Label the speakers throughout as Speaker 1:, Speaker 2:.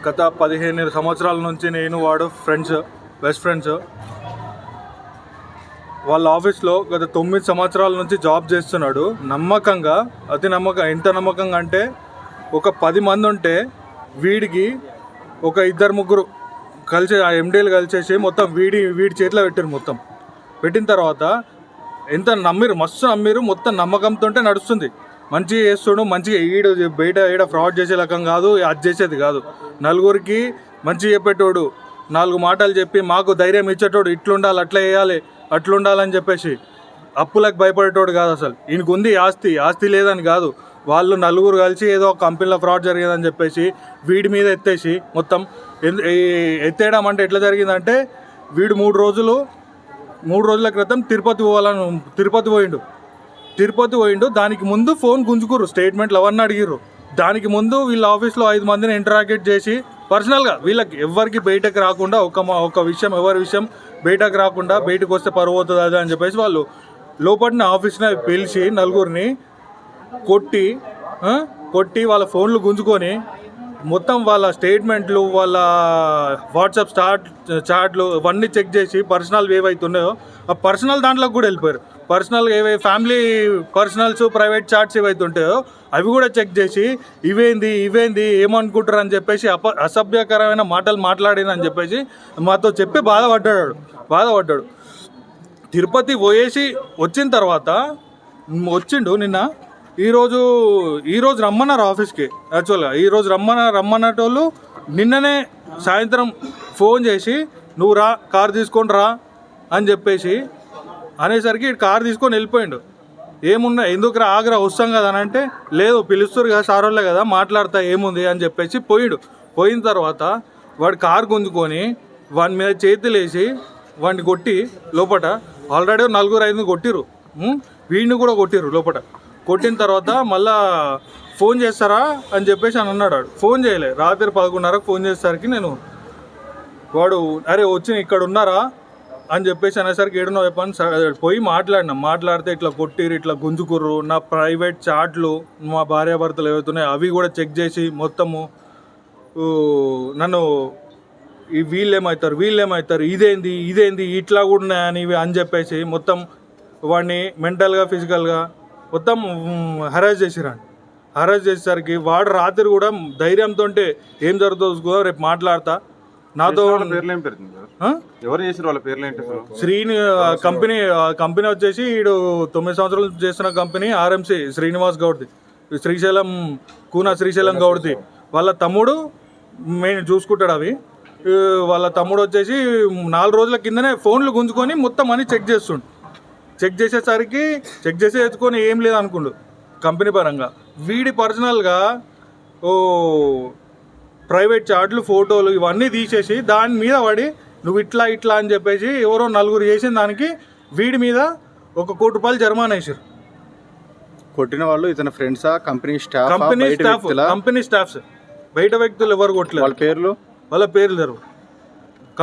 Speaker 1: గత 15 సంవత్సరాల నుంచి నేను వాడు బెస్ట్ ఫ్రెండ్స్. వాళ్ళ ఆఫీస్లో గత 9 సంవత్సరాల నుంచి జాబ్ చేస్తున్నాడు. నమ్మకంగా, అతి నమ్మకం. ఎంత నమ్మకంగా అంటే ఒక 10 మంది ఉంటే వీడికి ఒక 2-3 కలిసి ఆ ఎండీలు కలిసేసి మొత్తం వీడి చేతిలో పెట్టారు. మొత్తం పెట్టిన తర్వాత ఎంత నమ్మిరు, మస్తు నమ్మిరు. మొత్తం నమ్మకంతో నడుస్తుంది. మంచిగా చేస్తుడు, మంచిగా బయట ఫ్రాడ్ చేసే రకం కాదు, అది చేసేది కాదు. నలుగురికి మంచిగా చెప్పేటోడు, 4 మాటలు చెప్పి మాకు ధైర్యం ఇచ్చేటోడు. ఇట్లుండాలి, అట్లా వేయాలి, అట్లుండాలని చెప్పేసి అప్పులకు భయపడేటోడు కాదు. అసలు ఈయనకు ఉంది ఆస్తి లేదని కాదు. వాళ్ళు నలుగురు కలిసి ఏదో ఒక కంపెనీలో ఫ్రాడ్ జరిగిందని చెప్పేసి వీడి మీద ఎత్తేసి మొత్తం ఎత్తేయడం. అంటే ఎట్లా జరిగిందంటే వీడు 3 రోజుల క్రితం తిరుపతి పోయిండు. దానికి ముందు ఫోన్ గుంజుకుర్రు, స్టేట్మెంట్లు అవన్నీ అడిగిర్రు. దానికి ముందు వీళ్ళ ఆఫీస్లో 5 మందిని ఇంటరాగేట్ చేసి పర్సనల్గా వీళ్ళకి ఎవరికి బయటకు రాకుండా ఎవరి విషయం బయటకు రాకుండా, బయటకు వస్తే పరువు అవుతుంది అది అని చెప్పేసి వాళ్ళు లోపలిని ఆఫీస్ని పిలిచి 4 కొట్టి వాళ్ళ ఫోన్లు గుంజుకొని మొత్తం వాళ్ళ స్టేట్మెంట్లు, వాళ్ళ వాట్సాప్ చాట్లు ఇవన్నీ చెక్ చేసి పర్సనల్ ఏవైతున్నాయో ఆ పర్సనల్ దాంట్లోకి కూడా వెళ్ళిపోయారు. Personal family personals, private chats ఏవైతే ఉంటాయో అవి కూడా చెక్ చేసి ఇవేంది ఏమనుకుంటారు అని చెప్పేసి అసభ్యకరమైన మాటలు మాట్లాడినని చెప్పేసి మాతో చెప్పి బాధపడ్డాడు. తిరుపతి పోయేసి వచ్చిన తర్వాత వచ్చిండు నిన్న. ఈరోజు రమ్మన్నారు ఆఫీస్కి. యాక్చువల్గా ఈరోజు రమ్మన్నటోళ్ళు నిన్ననే సాయంత్రం ఫోన్ చేసి నువ్వు రా, కారు తీసుకొని రా అని చెప్పేసి అనేసరికి కారు తీసుకొని వెళ్ళిపోయిండు. ఎందుకు రా, ఆగ్రా వస్తాం కదా అని అంటే, లేదు పిలుస్తారు కదా సారోళ్ళే కదా, మాట్లాడతా ఏముంది అని చెప్పేసి పోయిన తర్వాత వాడు కారు గుంజుకొని వాడి మీద చేతులేసి వాడిని కొట్టి లోపల ఆల్రెడీ 4-5 కొట్టిర్రు. వీడిని కూడా కొట్టిర్రు లోపల. కొట్టిన తర్వాత మళ్ళా ఫోన్ చేస్తారా అని చెప్పేసి అన్నాడు. ఫోన్ చేయలే. రాత్రి 11:30కు ఫోన్ చేసేసరికి వాడు అరే వచ్చి ఇక్కడ ఉన్నారా అని చెప్పేసి అనేసరికి ఏడున్నో చెప్పని పోయి మాట్లాడితే ఇట్లా కొట్టిరు, ఇట్లా గుంజుకుర్రు. నా ప్రైవేట్ చాట్లు, మా భార్యాభర్తలు ఏవైతున్నాయో అవి కూడా చెక్ చేసి మొత్తము నన్ను వీళ్ళేమవుతారు ఇదేంది ఇట్లా కూడా ఉన్నాయని అని చెప్పేసి మొత్తం వాడిని మెంటల్గా, ఫిజికల్గా మొత్తం హరాస్ చేసేసరికి వాడు రాత్రి కూడా ధైర్యంతో ఏం జరుగుతుందో రేపు మాట్లాడతా నాతో.
Speaker 2: ఎవరు చేసారు వాళ్ళ పేర్లు ఏంటి?
Speaker 1: కంపెనీ వచ్చేసి ఈడు 9 సంవత్సరాలు చేస్తున్న కంపెనీ ఆర్ఎంసి శ్రీనివాస్ గౌడ్ది, శ్రీశైలం గౌడ్ది. వాళ్ళ తమ్ముడు మెయిన్ చూసుకుంటాడు అవి. వాళ్ళ తమ్ముడు వచ్చేసి 4 రోజుల కిందనే ఫోన్లు గుంజుకొని మొత్తం అని చెక్ చేసి ఎత్తుకొని ఏం లేదు అనుకుండు కంపెనీ పరంగా. వీడి పర్సనల్గా ప్రైవేట్ చాట్లు, ఫోటోలు ఇవన్నీ తీసేసి దాని మీద పడి నువ్వు ఇట్లా అని చెప్పేసి ఎవరో 4 చేసిన దానికి వీడి మీద ₹1 కోటి జరిమానా వేసారు.
Speaker 2: కొట్టిన వాళ్ళు ఇతని ఫ్రెండ్సా, కంపెనీ
Speaker 1: స్టాఫ్స్, బయట వ్యక్తులు ఎవరు కొట్టలేదు. వాళ్ళ పేర్లు లేరు.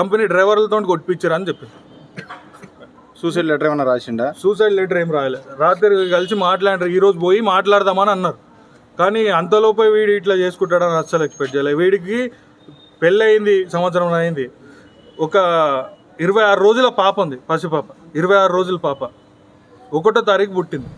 Speaker 1: కంపెనీ డ్రైవర్లతో కొట్టిపించారు అని చెప్పి.
Speaker 2: సూసైడ్ లెటర్ ఏమైనా రాసిండా?
Speaker 1: సూసైడ్ లెటర్ ఏం రాయలేదు. రాత్రి కలిసి మాట్లాడారు. ఈరోజు పోయి మాట్లాడదామని అన్నారు. కానీ అంతలోపే వీడు ఇట్లా చేసుకుంటాడని అస్సలు ఎక్స్పెక్ట్ చేయలేదు. వీడికి పెళ్ళయింది, సంవత్సరం అయింది. ఒక 26 రోజుల పాప ఉంది, పసిపాప. 26 రోజుల పాప 1వ తారీఖు పుట్టింది.